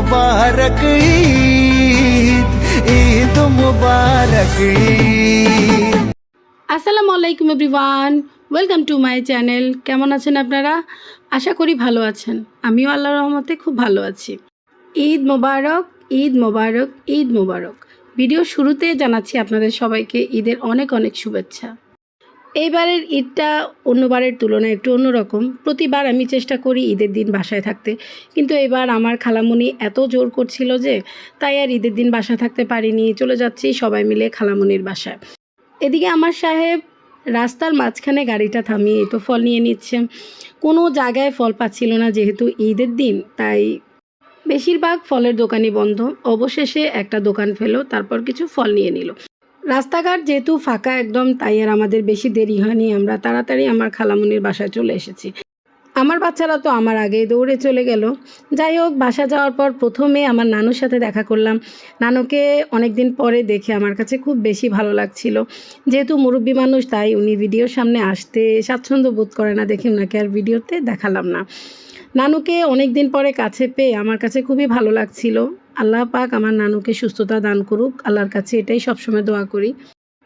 मुबारक ईद, ईद मुबारक ईद। আসসালামু আলাইকুম everyone, welcome to my channel. কেমন আছেন আপনারা? আশা করি ভালো আছেন। আমিও আল্লাহর রহমতে খুব ভালো আছি। ঈদ মোবারক, ঈদ মোবারক, ঈদ মোবারক। ভিডিও শুরুতে জানাচ্ছি আপনাদের সবাইকে ঈদের অনেক অনেক শুভেচ্ছা। এইবারের ঈদটা অন্যবারের তুলনায় একটু অন্যরকম। প্রতিবার আমি চেষ্টা করি ঈদের দিন বাসায় থাকতে, কিন্তু এবার আমার খালামণি এত জোর করছিল যে তাই আর ঈদের দিন বাসায় থাকতে পারিনি। চলে যাচ্ছি সবাই মিলে খালামণির বাসায়। এদিকে আমার সাহেব রাস্তার মাঝখানে গাড়িটা থামিয়ে তো ফল নিয়ে নিচ্ছে। কোনো জায়গায় ফল পাচ্ছিল না, যেহেতু ঈদের দিন তাই বেশিরভাগ ফলের দোকানই বন্ধ। অবশেষে একটা দোকান ফেলো, তারপর কিছু ফল নিয়ে নিল। রাস্তাঘাট যেহেতু ফাঁকা একদম, তাই আর আমাদের বেশি দেরি হয়নি। আমরা তাড়াতাড়ি আমার খালামণির বাসায় চলে এসেছি। আমার বাচ্চারা তো আমার আগেই দৌড়ে চলে গেল। যাই হোক, বাসা যাওয়ার পর প্রথমে আমার নানুর সাথে দেখা করলাম। নানুকে অনেক দিন পরে দেখে আমার কাছে খুব বেশি ভালো লাগছিল। যেহেতু মুরব্বী মানুষ, তাই উনি ভিডিওর সামনে আসতে স্বাচ্ছন্দ্য বোধ করে না দেখে ওনাকে আর ভিডিওতে দেখালাম না। নানুকে অনেক দিন পরে কাছে পেয়ে আমার কাছে খুবই ভালো লাগছিল। আল্লাহ পাক আমার নানুকে সুস্থতা দান করুক, আল্লাহর কাছে এটাই সবসময় দোয়া করি।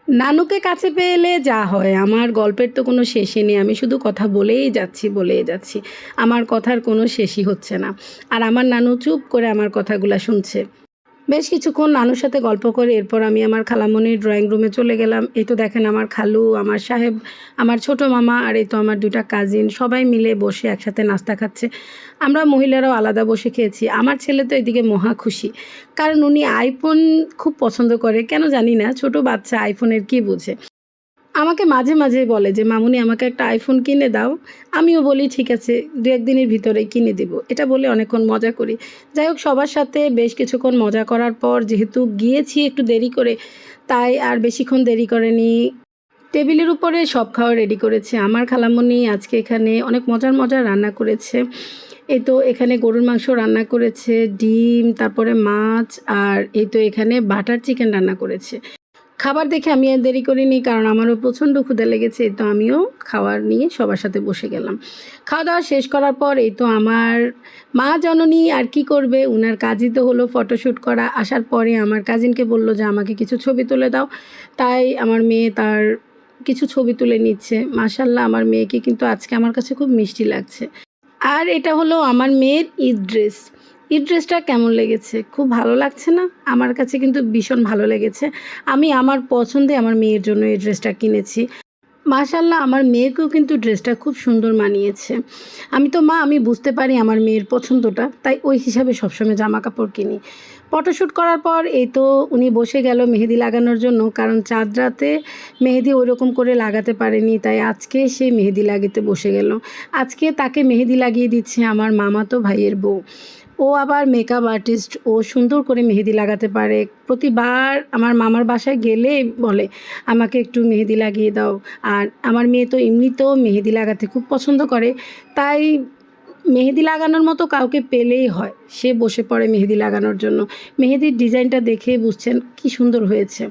নানুকে কাছে পেলে যা হয়, আমার গল্পের তো কোনো শেষই নেই। আমি শুধু কথা বলেই যাচ্ছি। আমার কথার কোনো শেষই হচ্ছে না। আর আমার নানু চুপ করে আমার কথাগুলো শুনছে। বেশ কিছুক্ষণ নানুর সাথে গল্প করে এরপর আমি আমার খালামণির ড্রয়িং রুমে চলে গেলাম। এই তো দেখেন আমার খালু, আমার সাহেব, আমার ছোট মামা আর এই তো আমার দুটা কাজিন সবাই মিলে বসে একসাথে নাস্তা খাচ্ছে। আমরা মহিলারাও আলাদা বসে খেয়েছি। আমার ছেলে তো এদিকে মহা খুশি, কারণ উনি আইফোন খুব পছন্দ করে। কেন জানি না, ছোট বাচ্চা আইফোনের কী বুঝে। আমাকে মাঝে মাঝে বলে যে মামুনি আমাকে একটা আইফোন কিনে দাও। আমিও বলি ঠিক আছে, দু একদিনের ভিতরে কিনে দেব। এটা বলে অনেকক্ষণ মজা করি। যাই হোক, সবার সাথে বেশ কিছুক্ষণ মজা করার পর যেহেতু গিয়েছি একটু দেরি করে, তাই আর বেশিক্ষণ দেরি করেনি। টেবিলের উপরে সব খাওয়া রেডি করেছে আমার খালামণি। আজকে এখানে অনেক মজার মজার রান্না করেছে। এই তো এখানে গরুর মাংস রান্না করেছে, ডিম, তারপরে মাছ, আর এই তো এখানে বাটার চিকেন রান্না করেছে। খাবার দেখে আমি আর দেরি করিনি, কারণ আমারও প্রচণ্ড ক্ষুধা লেগেছে। তো আমিও খাবার নিয়ে সবার সাথে বসে গেলাম। খাওয়া দাওয়া শেষ করার পর এই তো আমার মা জননী আর কি করবে, উনার কাজই তো হলো ফটোশ্যুট করা। আসার পরে আমার কাজিনকে বলল যে আমাকে কিছু ছবি তুলে দাও। তাই আমার মেয়ে তার কিছু ছবি তুলে নিচ্ছে। মাশাআল্লাহ, আমার মেয়েকে কিন্তু আজকে আমার কাছে খুব মিষ্টি লাগছে। আর এটা হলো আমার মেয়ের ঈদ ড্রেস। ঈদ ড্রেসটা কেমন লেগেছে? খুব ভালো লাগছে না? আমার কাছে কিন্তু ভীষণ ভালো লেগেছে। আমি আমার পছন্দে আমার মেয়ের জন্য এই ড্রেসটা কিনেছি। মাশাআল্লাহ, আমার মেয়েকেও কিন্তু ড্রেসটা খুব সুন্দর মানিয়েছে। আমি তো মা, আমি বুঝতে পারি আমার মেয়ের পছন্দটা, তাই ওই হিসাবে সবসময় জামা কাপড় কিনি। ফটোশ্যুট করার পর এই তো উনি বসে গেল মেহেদি লাগানোর জন্য, কারণ চাঁদ রাতে মেহেদি ওইরকম করে লাগাতে পারেনি, তাই আজকে সে মেহেদি লাগাতে বসে গেল। আজকে তাকে মেহেদি লাগিয়ে দিচ্ছে আমার মামাতো ভাইয়ের বউ। ও আবার মেকআপ আর্টিস্ট, ও সুন্দর করে মেহেদি লাগাতে পারে। প্রতিবার আমার মামার বাসায় গেলে বলে আমাকে একটু মেহেদি লাগিয়ে দাও। আর আমার মেয়ে তো এমনিতেও মেহেদি লাগাতে খুব পছন্দ করে, তাই মেহেদি লাগানোর মতো কাউকে পেলেই হয়, সে বসে পড়ে মেহেদি লাগানোর জন্য। মেহেদির ডিজাইনটা দেখে বুঝছেন কি সুন্দর হয়েছে।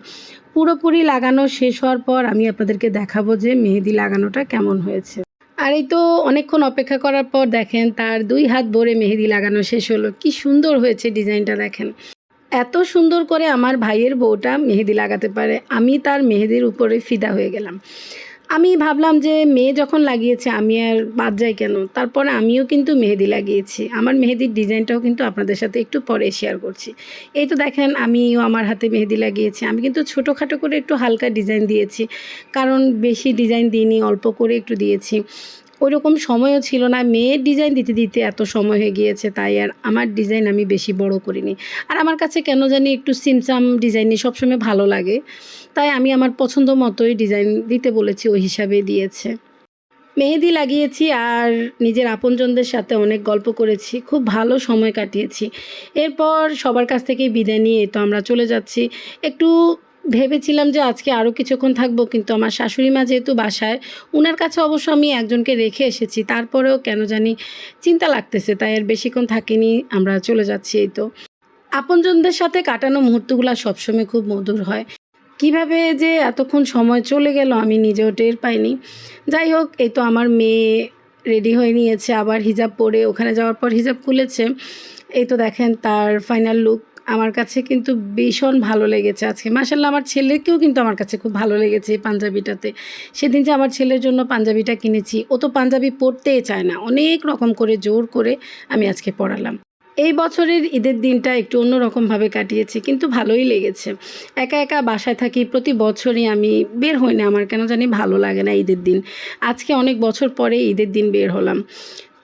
পুরোপুরি লাগানো শেষ হওয়ার পর আমি আপনাদেরকে দেখাবো যে মেহেদি লাগানোটা কেমন হয়েছে। আর এই তো অনেকক্ষণ অপেক্ষা করার পর দেখেন তার 2 হাত ভরে মেহেদি লাগানো শেষ হলো। কি সুন্দর হয়েছে ডিজাইনটা দেখেন। এত সুন্দর করে আমার ভাইয়ের বউটা মেহেদি লাগাতে পারে। আমি তার মেহেদির উপরে ফিদা হয়ে গেলাম। আমি ভাবলাম যে মেয়ে যখন লাগিয়েছে আমি আর বাদ যাই কেন। তারপরে আমিও কিন্তু মেহেদি লাগিয়েছি। আমার মেহেদির ডিজাইনটাও কিন্তু আপনাদের সাথে একটু পরে শেয়ার করছি। এই তো দেখেন আমিও আমার হাতে মেহেদি লাগিয়েছি। আমি কিন্তু ছোটোখাটো করে একটু হালকা ডিজাইন দিয়েছি, কারণ বেশি ডিজাইন দিইনি, অল্প করে একটু দিয়েছি। ওইরকম সময়ও ছিল না, মেয়ের ডিজাইন দিতে দিতে এত সময় হয়ে গিয়েছে, তাই আর আমার ডিজাইন আমি বেশি বড় করিনি। আর আমার কাছে কেন জানি একটু সিমসাম ডিজাইনই সবসময় ভালো লাগে, তাই আমি আমার পছন্দ মতোই ডিজাইন দিতে বলেছি, ওই হিসাবে দিয়েছে। মেহেদি লাগিয়েছি আর নিজের আপনজনদের সাথে অনেক গল্প করেছি, খুব ভালো সময় কাটিয়েছি। এরপর সবার কাছ থেকেই বিদায় নিয়ে তো আমরা চলে যাচ্ছি। একটু ভেবেছিলাম যে আজকে আরও কিছুক্ষণ থাকবো, কিন্তু আমার শাশুড়ি মা যেহেতু বাসায়, উনার কাছে অবশ্য আমি একজনকে রেখে এসেছি, তারপরেও কেন জানি চিন্তা লাগতেছে, তাই আর বেশিক্ষণ থাকিনি, আমরা চলে যাচ্ছি। এই তো আপনজনদের সাথে কাটানো মুহূর্তগুলো সবসময় খুব মধুর হয়। কিভাবে যে এতক্ষণ সময় চলে গেল আমি নিজেও টের পাইনি। যাই হোক, এই তো আমার মেয়ে রেডি হয়ে নিয়েছে, আবার হিজাব পরে ওখানে যাওয়ার পর হিজাব খুলেছে। এই তো দেখেন তার ফাইনাল লুক। আমার কাছে কিন্তু ভীষণ ভালো লেগেছে আজকে। মাশাআল্লাহ আমার ছেলেকেও কিন্তু আমার কাছে খুব ভালো লেগেছে এই পাঞ্জাবিটাতে। সেদিন যে আমার ছেলের জন্য পাঞ্জাবিটা কিনেছি, ও তো পাঞ্জাবি পরতেই চায় না। অনেক রকম করে জোর করে আমি আজকে পরালাম। এই বছরের ঈদের দিনটা একটু অন্যরকমভাবে কাটিয়েছি, কিন্তু ভালোই লেগেছে। একা একা বাসায় থাকি, প্রতি বছরই আমি বের হই না, আমার কেন জানি ভালো লাগে না ঈদের দিন। আজকে অনেক বছর পরে ঈদের দিন বের হলাম।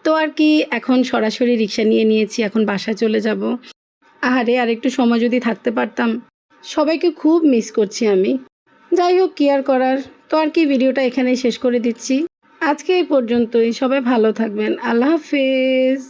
তো আর কি, এখন সরাসরি রিক্সা নিয়ে নিয়েছি, এখন বাসায় চলে যাব। আহারে, আর একটু সময় যদি থাকতে পারতাম। সবাইকে খুব মিস করছি আমি। যাই হোক, কি আর করার। তো আর কি, ভিডিওটা এখানেই শেষ করে দিচ্ছি। আজকে এই পর্যন্তই। সবাই ভালো থাকবেন। আল্লাহ হাফেজ।